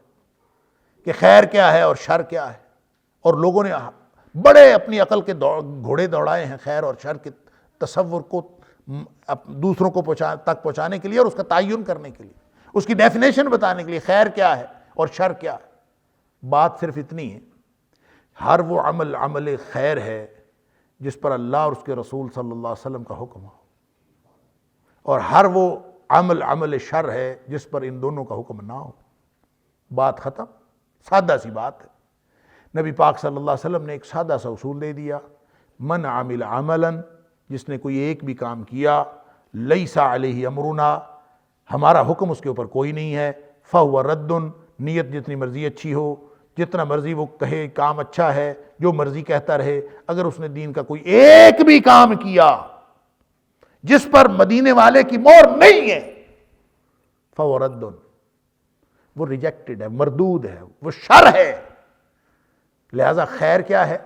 کہ خیر کیا ہے اور شر کیا ہے، اور لوگوں نے بڑے اپنی عقل کے گھوڑے دوڑائے ہیں خیر اور شر کے تصور کو دوسروں کو تک پہنچانے کے لیے، اور اس کا تعین کرنے کے لیے، اس کی ڈیفینیشن بتانے کے لیے، خیر کیا ہے اور شر کیا ہے۔ بات صرف اتنی ہے، ہر وہ عمل خیر ہے جس پر اللہ اور اس کے رسول صلی اللہ علیہ وسلم کا حکم ہو، اور ہر وہ عمل شر ہے جس پر ان دونوں کا حکم نہ ہو۔ بات ختم، سادہ سی بات ہے۔ نبی پاک صلی اللہ علیہ وسلم نے ایک سادہ سا اصول دے دیا، من عمل عملا، جس نے کوئی ایک بھی کام کیا، لیس علیہ امرنا، ہمارا حکم اس کے اوپر کوئی نہیں ہے، فہو رد، نیت جتنی مرضی اچھی ہو، جتنا مرضی وہ کہے کام اچھا ہے، جو مرضی کہتا رہے، اگر اس نے دین کا کوئی ایک بھی کام کیا جس پر مدینے والے کی مہر نہیں ہے، فہو رد، وہ ریجیکٹڈ ہے، مردود ہے، وہ شر ہے۔ لہذا خیر کیا ہے؟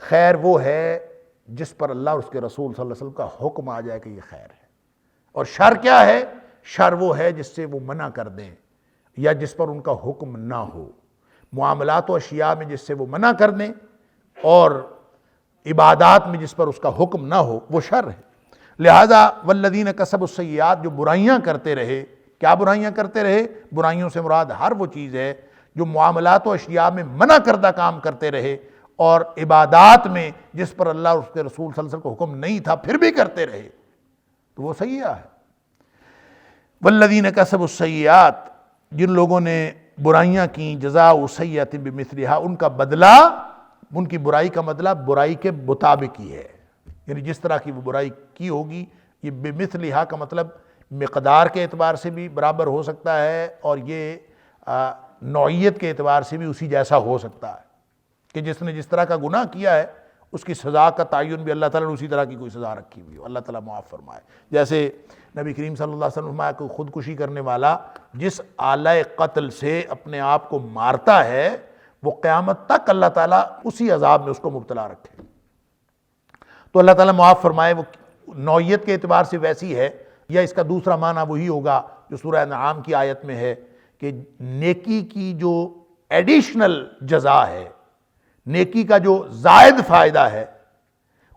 خیر وہ ہے جس پر اللہ اور اس کے رسول صلی اللہ علیہ وسلم کا حکم آ جائے کہ یہ خیر ہے، اور شر کیا ہے؟ شر وہ ہے جس سے وہ منع کر دیں یا جس پر ان کا حکم نہ ہو۔ معاملات و اشیاء میں جس سے وہ منع کر دیں اور عبادات میں جس پر اس کا حکم نہ ہو، وہ شر ہے۔ لہذا والذین کسبوا السیئات، جو برائیاں کرتے رہے، کیا برائیاں کرتے رہے؟ برائیوں سے مراد ہر وہ چیز ہے جو معاملات و اشیاء میں منع کردہ کام کرتے رہے، اور عبادات میں جس پر اللہ اور اس کے رسول صلی اللہ علیہ وسلم کو حکم نہیں تھا پھر بھی کرتے رہے، تو وہ سیئہ ہے۔ والذین کسبوا السیئات، جن لوگوں نے برائیاں کیں، جزاء سیئۃ بمثلھا، ان کا بدلہ، ان کی برائی کا بدلہ برائی کے مطابق ہی ہے، یعنی جس طرح کی وہ برائی کی ہوگی۔ یہ بمثلھا کا مطلب مقدار کے اعتبار سے بھی برابر ہو سکتا ہے، اور یہ نوعیت کے اعتبار سے بھی اسی جیسا ہو سکتا ہے، کہ جس نے جس طرح کا گناہ کیا ہے اس کی سزا کا تعین بھی اللہ تعالیٰ نے اسی طرح کی کوئی سزا رکھی ہوئی ہو۔ اللہ تعالیٰ معاف فرمائے۔ جیسے نبی کریم صلی اللہ علیہ وسلم فرمایا کہ خودکشی کرنے والا جس آلہ قتل سے اپنے آپ کو مارتا ہے، وہ قیامت تک اللہ تعالیٰ اسی عذاب میں اس کو مبتلا رکھے۔ تو اللہ تعالیٰ معاف فرمائے، وہ نوعیت کے اعتبار سے ویسی ہے، یا اس کا دوسرا معنی وہی ہوگا جو سورہ انعام کی آیت میں ہے کہ نیکی کی جو ایڈیشنل جزا ہے، نیکی کا جو زائد فائدہ ہے،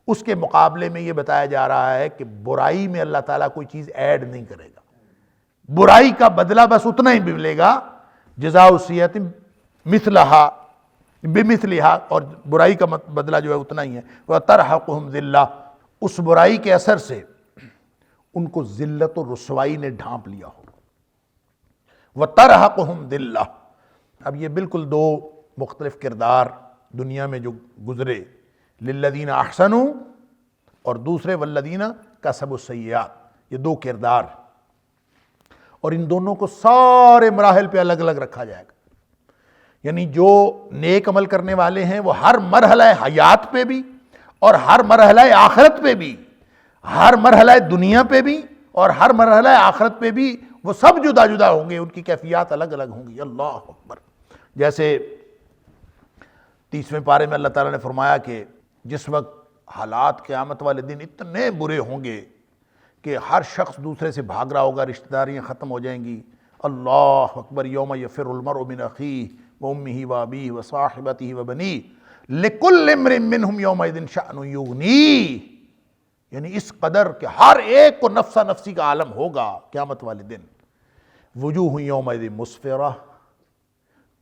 اس کے مقابلے میں یہ بتایا جا رہا ہے کہ برائی میں اللہ تعالیٰ کوئی چیز ایڈ نہیں کرے گا، برائی کا بدلہ بس اتنا ہی ملے گا، جزاء سیئۃ مثلھا بمثلھا، اور برائی کا بدلہ جو ہے اتنا ہی ہے۔ وترہقہم ذلہ، اس برائی کے اثر سے ان کو ذلت و رسوائی نے ڈھانپ لیا ہو۔ وترہقہم ذلہ، اب یہ بالکل دو مختلف کردار دنیا میں جو گزرے، للذین احسنوا اور دوسرے والذین کسبوا السیئات، یہ دو کردار، اور ان دونوں کو سارے مراحل پہ الگ الگ رکھا جائے گا۔ یعنی جو نیک عمل کرنے والے ہیں وہ ہر مرحلہ حیات پہ بھی، اور ہر مرحلہ آخرت پہ بھی، ہر مرحلہ دنیا پہ بھی اور ہر مرحلہ آخرت پہ بھی، وہ سب جدا جدا ہوں گے، ان کی کیفیات الگ الگ ہوں گی۔ اللہ اکبر۔ جیسے 30ویں پارے میں اللہ تعالیٰ نے فرمایا کہ جس وقت حالات قیامت والے دن اتنے برے ہوں گے کہ ہر شخص دوسرے سے بھاگ رہا ہوگا، رشتہ داریاں ختم ہو جائیں گی۔ اللہ اکبر۔ یوم یفر المرء من اخیہ وامہ وابیہ وصاحبتہ وبنیہ لکل امرئ منہم یومئذ شأن یغنیہ۔ یعنی اس قدر کہ ہر ایک کو نفسا نفسی کا عالم ہوگا قیامت والے دن. وجوہ یومئذ مسفرہ،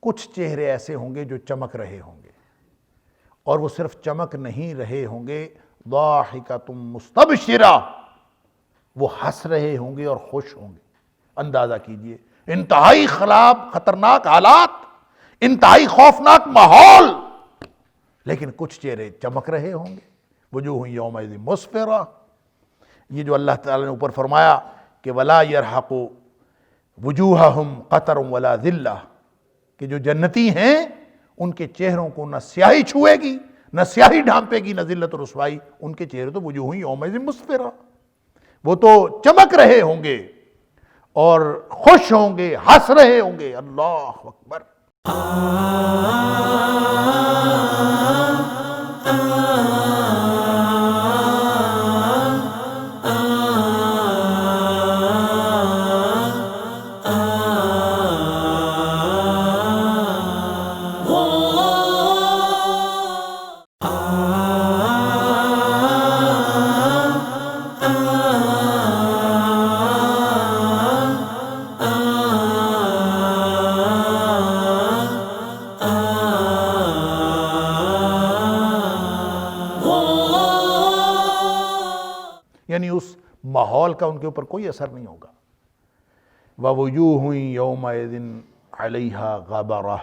کچھ چہرے ایسے ہوں گے جو چمک رہے ہوں گے، اور وہ صرف چمک نہیں رہے ہوں گے، ضاحکۃ مستبشرہ، وہ ہنس رہے ہوں گے اور خوش ہوں گے. اندازہ کیجئے انتہائی خطرناک حالات، انتہائی خوفناک ماحول، لیکن کچھ چہرے چمک رہے ہوں گے. وجوہ یومئذ مسفرہ، یہ جو اللہ تعالیٰ نے اوپر فرمایا کہ ولا یرحق وجوہہم قتر ولا ذلہ، کہ جو جنتی ہیں ان کے چہروں کو نہ سیاہی چھوئے گی، نہ سیاہی ڈھانپے گی، نہ ذلت و رسوائی. ان کے چہرے تو وجوہ یومئذ مسفرہ، وہ تو چمک رہے ہوں گے اور خوش ہوں گے، ہنس رہے ہوں گے. اللہ اکبر. یعنی اس ماحول کا ان کے اوپر کوئی اثر نہیں ہوگا. وَوُجُوهٌ يَوْمَئِذٍ عَلَيْهَا غَبَرَةٌ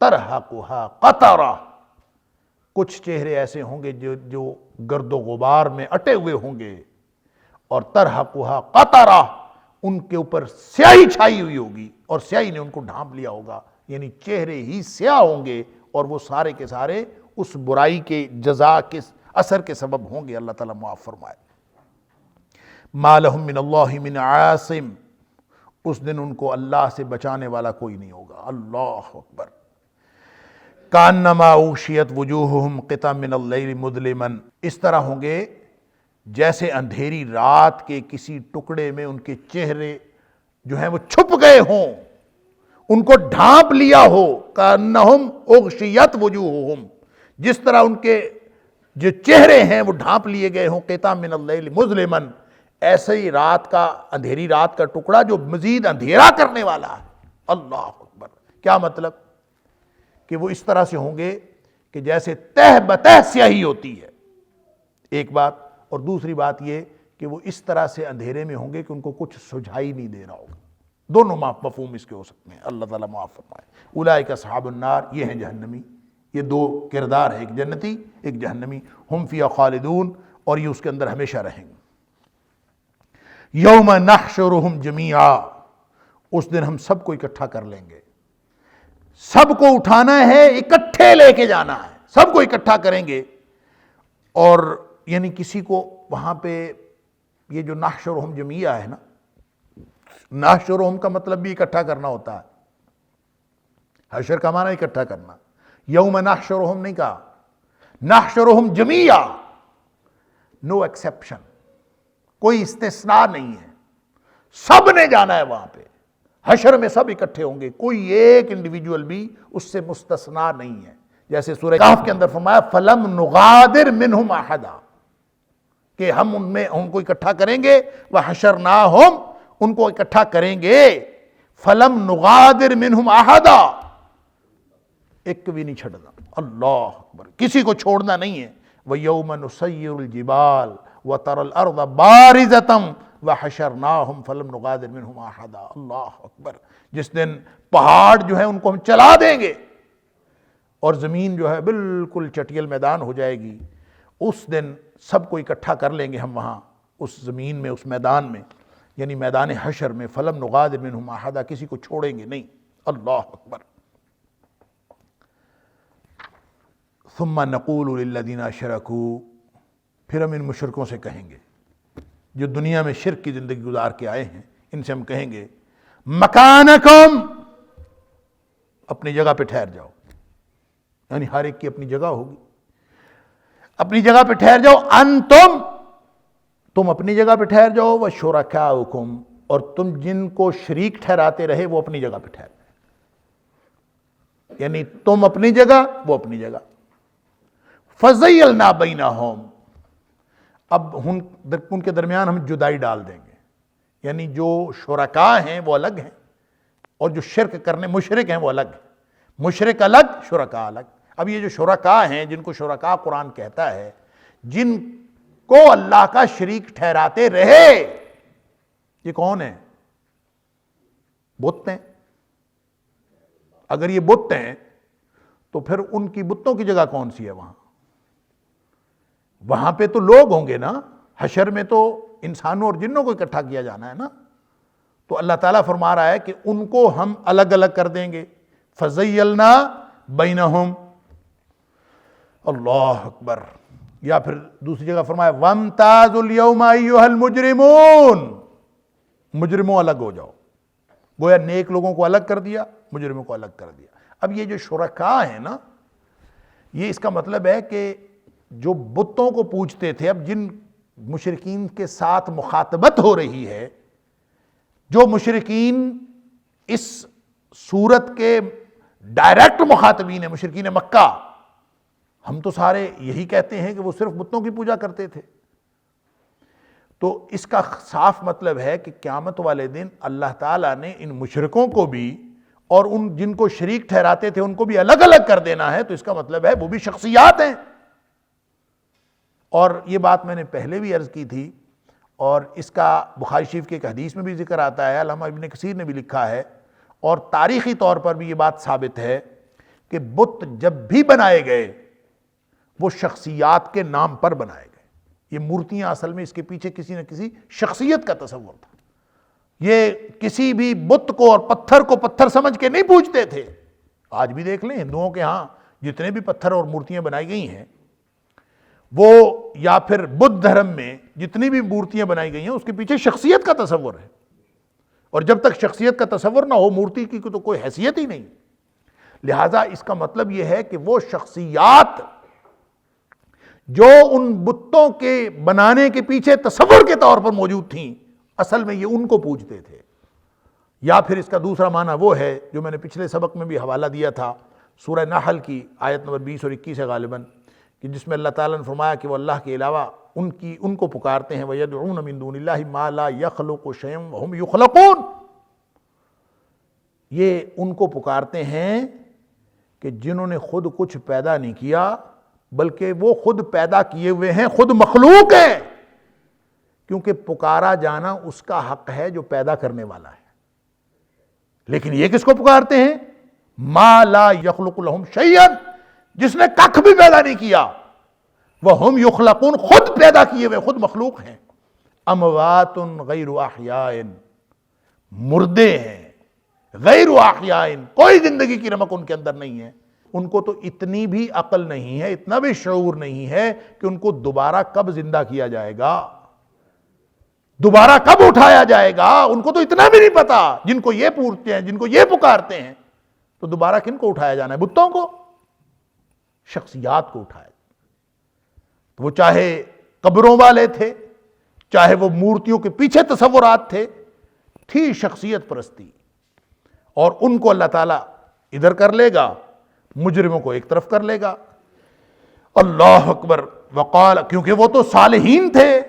تَرْهَقُهَا قَتَرَةٌ، کچھ چہرے ایسے ہوں گے جو گرد و غبار میں اٹے ہوئے ہوں گے، اور تَرْهَقُهَا قَتَرَةٌ، ان کے اوپر سیاہی چھائی ہوئی ہوگی اور سیاہی نے ان کو ڈھانپ لیا ہوگا. یعنی چہرے ہی سیاہ ہوں گے اور وہ سارے کے سارے اس برائی کے جزا کے اثر کے سبب ہوں گے. اللہ تعالیٰ معاف فرمائے. ما لہم من اللہ من عاصم، اس دن ان کو اللہ سے بچانے والا کوئی نہیں ہوگا. اللہ اکبر. کانما اوشیت وجوہہم قطع من اللیل مظلما، اس طرح ہوں گے جیسے اندھیری رات کے کسی ٹکڑے میں ان کے چہرے جو ہیں وہ چھپ گئے ہوں، ان کو ڈھانپ لیا ہو. کانہم اغشیت وجوہہم، جس طرح ان کے جو چہرے ہیں وہ ڈھانپ لیے گئے ہوں. قطع من اللیل مظلما، ایسے ہی رات کا، اندھیری رات کا ٹکڑا جو مزید اندھیرا کرنے والا ہے. اللہ اکبر. کیا مطلب؟ کہ وہ اس طرح سے ہوں گے کہ جیسے تہ بتہ سیاہی ہوتی ہے، ایک بات. اور دوسری بات یہ کہ وہ اس طرح سے اندھیرے میں ہوں گے کہ ان کو کچھ سجھائی نہیں دے رہا ہوگا. دونوں مفہوم اس کے ہو سکتے ہیں. اللہ تعالیٰ معاف فرمائے. اولئک اصحاب النار، یہ ہیں جہنمی. یہ دو کردار ہے، ایک جنتی ایک جہنمی. ہم فیہا خالدون، اور یہ اس کے اندر ہمیشہ رہیں گے. یوم نحشرہم جمیعا، اس دن ہم سب کو اکٹھا کر لیں گے. سب کو اٹھانا ہے، اکٹھے لے کے جانا ہے، سب کو اکٹھا کریں گے. اور یعنی کسی کو وہاں پہ یہ جو نحشرہم جمیعا ہے نا، نحشرہم کا مطلب بھی اکٹھا کرنا ہوتا ہے. حشر کا معنی اکٹھا کرنا. یوم نحشرہم نہیں کہا، نحشرہم جمیعا، نو ایکسیپشن، کوئی استثناء نہیں ہے. سب نے جانا ہے وہاں پہ. حشر میں سب اکٹھے ہوں گے، کوئی ایک انڈیویجول بھی اس سے مستثنیٰ نہیں ہے. جیسے سورہ کہف کے اندر فرمایا فَلَمْ نُغَادِرْ مِنْهُمْ أَحَدًا، کہ ہم ان کو اکٹھا کریں گے. وَحَشَرْنَاهُمْ، ان کو اکٹھا کریں گے. فَلَمْ نُغَادِرْ مِنْهُمْ أَحَدًا، ایک بھی نہیں چھڑنا. اللہ اکبر. کسی کو چھوڑنا نہیں ہے. وَيَوْمَ نُسَيِّرُ الْجِبَالِ وَتَرَى الْأَرْضَ بَارِزَةً وَحَشَرْنَاهُمْ فَلَمْ نُغَادِرْ مِنْهُمْ أَحَدًا. اللہ اکبر. جس دن پہاڑ جو ہے ان کو ہم چلا دیں گے اور زمین جو ہے بالکل چٹیل میدان ہو جائے گی. اس دن سب کو اکٹھا کر لیں گے ہم وہاں اس زمین میں، اس میدان میں، یعنی میدان حشر میں. فَلَمْ نُغَادِرْ مِنْهُمْ أَحَدًا، کسی کو چھوڑیں گے نہیں. اللہ اکبر. ثم نقول للذین اشرکوا، پھر ہم ان مشرکوں سے کہیں گے جو دنیا میں شرک کی زندگی گزار کے آئے ہیں، ان سے ہم کہیں گے مکانکم، اپنی جگہ پہ ٹھہر جاؤ. یعنی ہر ایک کی اپنی جگہ ہوگی، اپنی جگہ پہ ٹھہر جاؤ. انتم، تم اپنی جگہ پہ ٹھہر جاؤ. وشرکاؤکم، اور تم جن کو شریک ٹھہراتے رہے وہ اپنی جگہ پہ ٹھہر جائے. یعنی تم اپنی جگہ، وہ اپنی جگہ. فَزَيَّلْنَا بَيْنَهُمْ، اب ان کے درمیان ہم جدائی ڈال دیں گے، یعنی جو شرکاء ہیں وہ الگ ہیں اور جو شرک کرنے مشرک ہیں وہ الگ ہیں، مشرک الگ شرکاء الگ۔ اب یہ جو شرکاء ہیں جن کو شرکاء قرآن کہتا ہے، جن کو اللہ کا شریک ٹھہراتے رہے، یہ کون ہیں؟ بت ہیں۔ اگر یہ بت ہیں تو پھر ان کی بتوں کی جگہ کون سی ہے وہاں پہ تو لوگ ہوں گے نا، حشر میں تو انسانوں اور جنوں کو اکٹھا کیا جانا ہے نا۔ تو اللہ تعالیٰ فرما رہا ہے کہ ان کو ہم الگ الگ کر دیں گے، فَزَيَّلْنَا بَيْنَهُمْ۔ اللہ اکبر۔ یا پھر دوسری جگہ فرمایا وَامْتَازُوا الْيَوْمَ أَيُّهَا الْمُجْرِمُونَ، مجرموں الگ ہو جاؤ۔ گویا نیک لوگوں کو الگ کر دیا، مجرموں کو الگ کر دیا۔ اب یہ جو شرکاء ہیں نا، یہ اس کا مطلب ہے کہ جو بتوں کو پوجتے تھے، اب جن مشرکین کے ساتھ مخاطبت ہو رہی ہے، جو مشرکین اس صورت کے ڈائریکٹ مخاطبین ہیں، مشرکین مکہ، ہم تو سارے یہی کہتے ہیں کہ وہ صرف بتوں کی پوجا کرتے تھے۔ تو اس کا صاف مطلب ہے کہ قیامت والے دن اللہ تعالیٰ نے ان مشرکوں کو بھی اور ان جن کو شریک ٹھہراتے تھے ان کو بھی الگ الگ کر دینا ہے۔ تو اس کا مطلب ہے وہ بھی شخصیات ہیں۔ اور یہ بات میں نے پہلے بھی عرض کی تھی، اور اس کا بخاری شریف کی ایک حدیث میں بھی ذکر آتا ہے، علامہ ابن کثیر نے بھی لکھا ہے، اور تاریخی طور پر بھی یہ بات ثابت ہے کہ بت جب بھی بنائے گئے وہ شخصیات کے نام پر بنائے گئے۔ یہ مورتیاں اصل میں اس کے پیچھے کسی نہ کسی شخصیت کا تصور تھا۔ یہ کسی بھی بت کو اور پتھر کو پتھر سمجھ کے نہیں پوجتے تھے۔ آج بھی دیکھ لیں ہندوؤں کے ہاں جتنے بھی پتھر اور مورتیاں بنائی گئی ہیں، وہ یا پھر بدھ دھرم میں جتنی بھی مورتیاں بنائی گئی ہیں اس کے پیچھے شخصیت کا تصور ہے، اور جب تک شخصیت کا تصور نہ ہو مورتی کی تو کوئی حیثیت ہی نہیں۔ لہٰذا اس کا مطلب یہ ہے کہ وہ شخصیات جو ان بتوں کے بنانے کے پیچھے تصور کے طور پر موجود تھیں، اصل میں یہ ان کو پوجتے تھے۔ یا پھر اس کا دوسرا معنی وہ ہے جو میں نے پچھلے سبق میں بھی حوالہ دیا تھا، سورہ نحل کی آیت نمبر 20 اور 21 ہے غالباً، کہ جس میں اللہ تعالیٰ نے فرمایا کہ وہ اللہ کے علاوہ ان کو پکارتے ہیں، وَيَدْعُونَ مِن دُونِ اللَّهِ مَا لَا يَخْلُقُ شَيْئًا وَهُمْ يُخْلَقُونَ۔ یہ ان کو پکارتے ہیں کہ جنہوں نے خود کچھ پیدا نہیں کیا، بلکہ وہ خود پیدا کیے ہوئے ہیں، خود مخلوق ہیں، کیونکہ پکارا جانا اس کا حق ہے جو پیدا کرنے والا ہے۔ لیکن یہ کس کو پکارتے ہیں؟ مَا لَا يَخْلُقُ لَهُمْ شَيْئًا، جس نے ککھ بھی پیدا نہیں کیا، وَهُمْ يُخْلَقُونَ، خود پیدا کیے ہوئے، خود مخلوق ہیں۔ اموات غیر احیاء، مردے ہیں، غیر احیاء، کوئی زندگی کی رمق ان کے اندر نہیں ہے۔ ان کو تو اتنی بھی عقل نہیں ہے، اتنا بھی شعور نہیں ہے کہ ان کو دوبارہ کب زندہ کیا جائے گا، دوبارہ کب اٹھایا جائے گا، ان کو تو اتنا بھی نہیں پتا۔ جن کو یہ پوجتے ہیں، جن کو یہ پکارتے ہیں، تو دوبارہ کن کو اٹھایا جانا ہے؟ بتوں کو، شخصیات کو اٹھایا۔ وہ چاہے قبروں والے تھے، چاہے وہ مورتیوں کے پیچھے تصورات تھی شخصیت پرستی، اور ان کو اللہ تعالیٰ ادھر کر لے گا، مجرموں کو ایک طرف کر لے گا۔ اللہ اکبر۔ وقال، کیونکہ وہ تو صالحین تھے،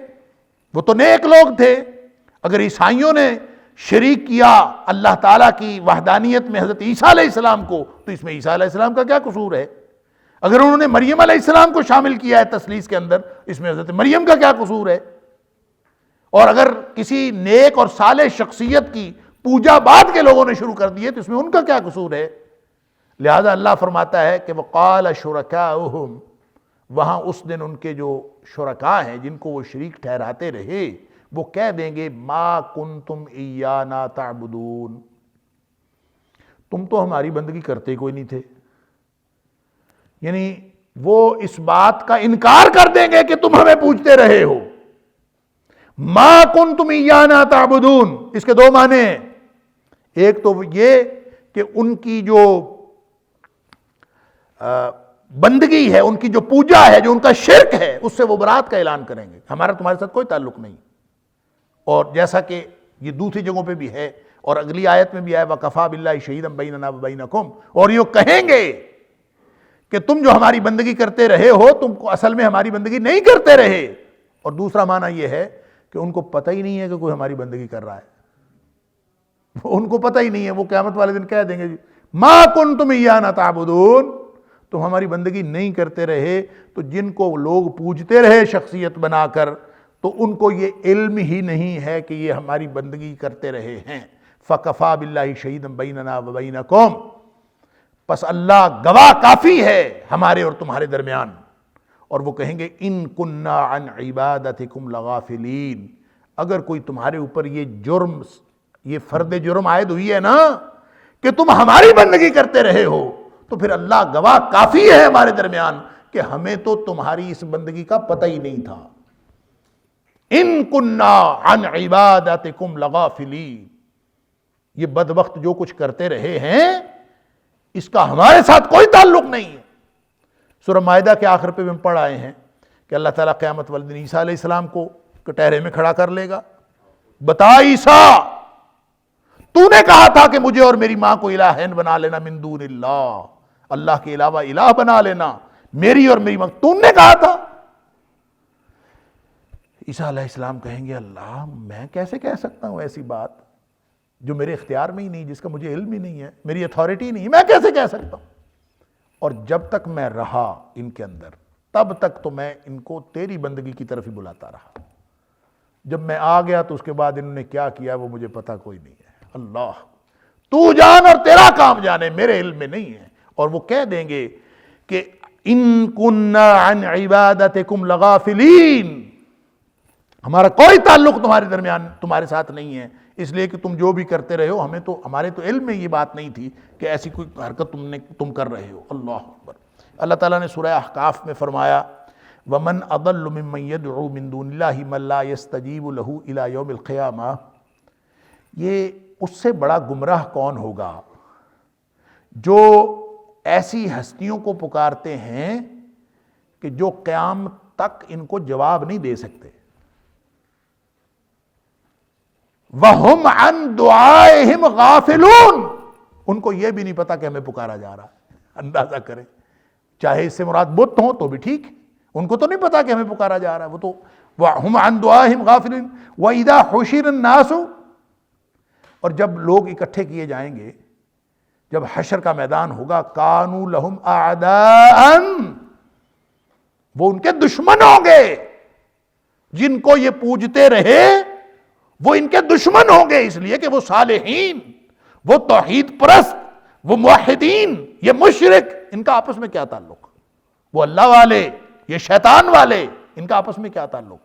وہ تو نیک لوگ تھے۔ اگر عیسائیوں نے شریک کیا اللہ تعالیٰ کی وحدانیت میں حضرت عیسیٰ علیہ السلام کو، تو اس میں عیسیٰ علیہ السلام کا کیا قصور ہے؟ اگر انہوں نے مریم علیہ السلام کو شامل کیا ہے تثلیث کے اندر، اس میں حضرت مریم کا کیا قصور ہے؟ اور اگر کسی نیک اور صالح شخصیت کی پوجا بعد کے لوگوں نے شروع کر دی ہے تو اس میں ان کا کیا قصور ہے؟ لہذا اللہ فرماتا ہے کہ وَقَالَ شُرَكَاؤُهُمْ، وہاں اس دن ان کے جو شرکاء ہیں جن کو وہ شریک ٹھہراتے رہے، وہ کہہ دیں گے مَا كُنْتُمْ إِيَّانَا تَعْبُدُونَ، تم تو ہماری بندگی کرتے کوئی نہیں تھے۔ یعنی وہ اس بات کا انکار کر دیں گے کہ تم ہمیں پوجتے رہے ہو۔ مَا كُنْتُمْ إِيَّانَا تَعْبُدُونَ، اس کے دو معنی ہیں۔ ایک تو یہ کہ ان کی جو بندگی ہے، ان کی جو پوجا ہے، جو ان کا شرک ہے، اس سے وہ برات کا اعلان کریں گے، ہمارا تمہارے ساتھ کوئی تعلق نہیں۔ اور جیسا کہ یہ دوسری جگہوں پہ بھی ہے، اور اگلی آیت میں بھی آیا وَكَفَىٰ بِاللَّهِ شَهِيدًا بَيْنَنَا وَبَيْنَكُمْ، اور یہ کہیں گے کہ تم جو ہماری بندگی کرتے رہے ہو، تم کو اصل میں ہماری بندگی نہیں کرتے رہے، اور دوسرا معنی یہ ہے کہ ان کو پتہ ہی نہیں ہے کہ کوئی ہماری بندگی کر رہا ہے، ان کو پتہ ہی نہیں ہے، وہ قیامت والے دن کہہ دیں گے ما کنتم ایانا تعبدون، تم ہماری بندگی نہیں کرتے رہے۔ تو جن کو لوگ پوجتے رہے شخصیت بنا کر، تو ان کو یہ علم ہی نہیں ہے کہ یہ ہماری بندگی کرتے رہے ہیں۔ فَكَفَى بِاللَّهِ شَهِيدًا بَيْنَنَا وَبَيْنَكُمْ، پس اللہ گواہ کافی ہے ہمارے اور تمہارے درمیان۔ اور وہ کہیں گے ان كُنَّا عَنْ عِبَادَتِكُمْ لَغَافِلِينَ، اگر کوئی تمہارے اوپر یہ جرم، یہ فرد جرم عائد ہوئی ہے نا کہ تم ہماری بندگی کرتے رہے ہو، تو پھر اللہ گواہ کافی ہے ہمارے درمیان کہ ہمیں تو تمہاری اس بندگی کا پتہ ہی نہیں تھا۔ ان کننا عن عبادتکم لغافلین، یہ بدبخت جو کچھ کرتے رہے ہیں اس کا ہمارے ساتھ کوئی تعلق نہیں ہے۔ سورہ مائدہ کے آخر پہ ہم پڑھ آئے ہیں کہ اللہ تعالیٰ قیامت والے دن عیسیٰ علیہ السلام کو کٹہرے میں کھڑا کر لے گا۔ بتا عیسیٰ، تو نے کہا تھا کہ مجھے اور میری ماں کو الہین بنا لینا من دون اللہ، اللہ کے علاوہ الہ بنا لینا میری اور میری ماں، تو نے کہا تھا۔ عیسیٰ علیہ السلام کہیں گے اللہ میں کیسے کہہ سکتا ہوں ایسی بات جو میرے اختیار میں ہی نہیں، جس کا مجھے علم ہی نہیں ہے، میری اتھارٹی نہیں، میں کیسے کہہ سکتا ہوں؟ اور جب تک میں رہا ان کے اندر تب تک تو میں ان کو تیری بندگی کی طرف ہی بلاتا رہا، جب میں آ گیا تو اس کے بعد انہوں نے کیا کیا وہ مجھے پتہ کوئی نہیں ہے۔ اللہ تو جان اور تیرا کام جانے، میرے علم میں نہیں ہے۔ اور وہ کہہ دیں گے کہ ان کننا عن عبادتکم لغافلین، ہمارا کوئی تعلق تمہارے درمیان تمہارے ساتھ نہیں ہے، اس لیے کہ تم جو بھی کرتے رہے ہو ہمارے تو علم میں یہ بات نہیں تھی کہ ایسی کوئی حرکت تم کر رہے ہو۔ اللہ اکبر۔ اللہ تعالیٰ نے سورہ احقاف میں فرمایا وَمَنْ أَضَلُّ مِمَّنْ يَدْعُو مِن دُونِ اللَّهِ مَن لَا يَسْتَجِيبُ لَهُ إِلَى يَوْمِ الْقِيَامَةِ، یہ اس سے بڑا گمراہ کون ہوگا جو ایسی ہستیوں کو پکارتے ہیں کہ جو قیام تک ان کو جواب نہیں دے سکتے۔ وَهُمْ عَن دُعَائِهِمْ غَافِلُونَ، ان کو یہ بھی نہیں پتا کہ ہمیں پکارا جا رہا ہے۔ اندازہ کریں، چاہے اس سے مراد بت ہوں تو بھی ٹھیک، ان کو تو نہیں پتا کہ ہمیں پکارا جا رہا ہے، وہ تو وَهُمْ عَن دُعَائِهِمْ غَافِلُونَ وَإِذَا حُشِرَ النَّاسُ، اور جب لوگ اکٹھے کیے جائیں گے، جب حشر کا میدان ہوگا، كَانُوا لَهُمْ أَعْدَاءً، وہ ان کے دشمن ہوں گے، جن کو یہ پوجتے رہے وہ ان کے دشمن ہوں گے، اس لیے کہ وہ صالحین، وہ توحید پرست، وہ موحدین، یہ مشرک، ان کا آپس میں کیا تعلق؟ وہ اللہ والے، یہ شیطان والے، ان کا آپس میں کیا تعلق؟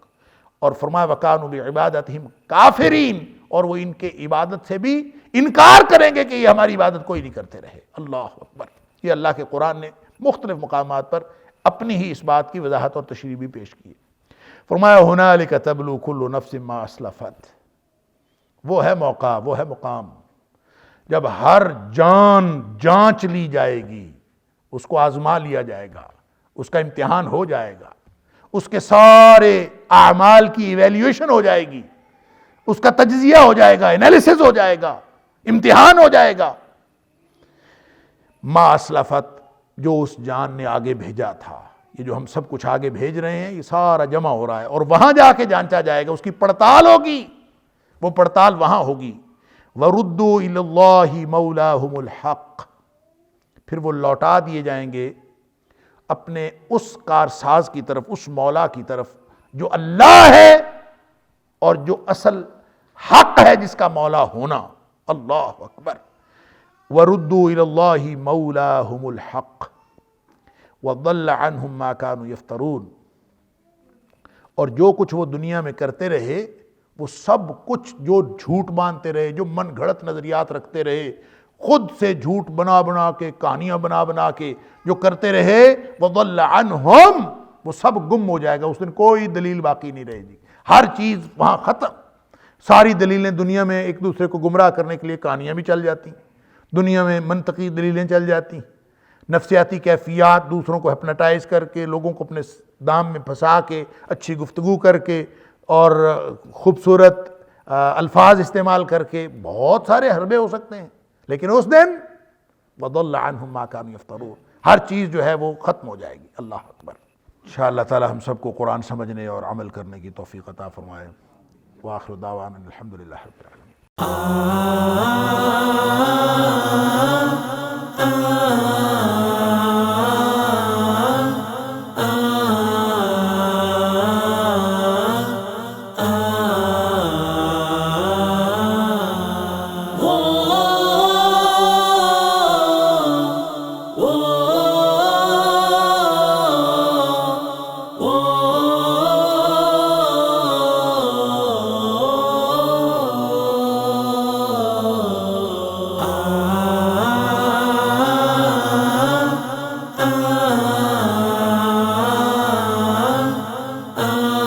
اور فرمایا وَكَانُوا بِعِبَادَتِهِمْ كَافِرِينَ، اور وہ ان کے عبادت سے بھی انکار کریں گے کہ یہ ہماری عبادت کوئی نہیں کرتے رہے۔ اللہ اکبر۔ یہ اللہ کے قرآن نے مختلف مقامات پر اپنی ہی اس بات کی وضاحت اور تشریح بھی پیش کی۔ فرمایا هُنَالِكَ تَبْلُو كُلُّ نَفْسٍ مَا أَسْلَفَتْ، وہ ہے موقع، وہ ہے مقام جب ہر جان جانچ لی جائے گی، اس کو آزما لیا جائے گا، اس کا امتحان ہو جائے گا، اس کے سارے اعمال کی ایویلیویشن ہو جائے گی، اس کا تجزیہ ہو جائے گا، انالیسس ہو جائے گا، امتحان ہو جائے گا۔ ما اسلفت، جو اس جان نے آگے بھیجا تھا، یہ جو ہم سب کچھ آگے بھیج رہے ہیں یہ سارا جمع ہو رہا ہے، اور وہاں جا کے جانچا جائے گا، اس کی پڑتال ہوگی، وہ پڑتال وہاں ہوگی۔ وَرُدُّوا إِلَى اللَّهِ مَوْلَاهُمُ الْحَقِّ، پھر وہ لوٹا دیے جائیں گے اپنے اس کارساز کی طرف، اس مولا کی طرف جو اللہ ہے اور جو اصل حق ہے جس کا مولا ہونا۔ اللہ اکبر۔ وَرُدُّوا إِلَى اللَّهِ مَوْلَاهُمُ الْحَقِّ وَضَلَّ عَنْهُمْ مَا كَانُوا يَفْتَرُونَ، اور جو کچھ وہ دنیا میں کرتے رہے، وہ سب کچھ جو جھوٹ مانتے رہے، جو من گھڑت نظریات رکھتے رہے، خود سے جھوٹ بنا بنا کے، کہانیاں بنا بنا کے جو کرتے رہے، وَضَلَّ عَنْهُمْ، وہ سب گم ہو جائے گا، اس دن کوئی دلیل باقی نہیں رہے گی، ہر چیز وہاں ختم۔ ساری دلیلیں دنیا میں ایک دوسرے کو گمراہ کرنے کے لیے کہانیاں بھی چل جاتی، دنیا میں منطقی دلیلیں چل جاتی، نفسیاتی کیفیات دوسروں کو ہپناٹائز کر کے، لوگوں کو اپنے دام میں پھنسا کے، اچھی گفتگو کر کے اور خوبصورت الفاظ استعمال کر کے بہت سارے حربے ہو سکتے ہیں، لیکن اس دن وَضَلَّ عَنْهُمْ مَا كَانُوا يَفْتَرُونَ، ہر چیز جو ہے وہ ختم ہو جائے گی۔ اللہ اکبر۔ انشاءاللہ تعالی ہم سب کو قرآن سمجھنے اور عمل کرنے کی توفیق عطا فرمائے. وآخر دعوانا الحمدللہ رب العالمین.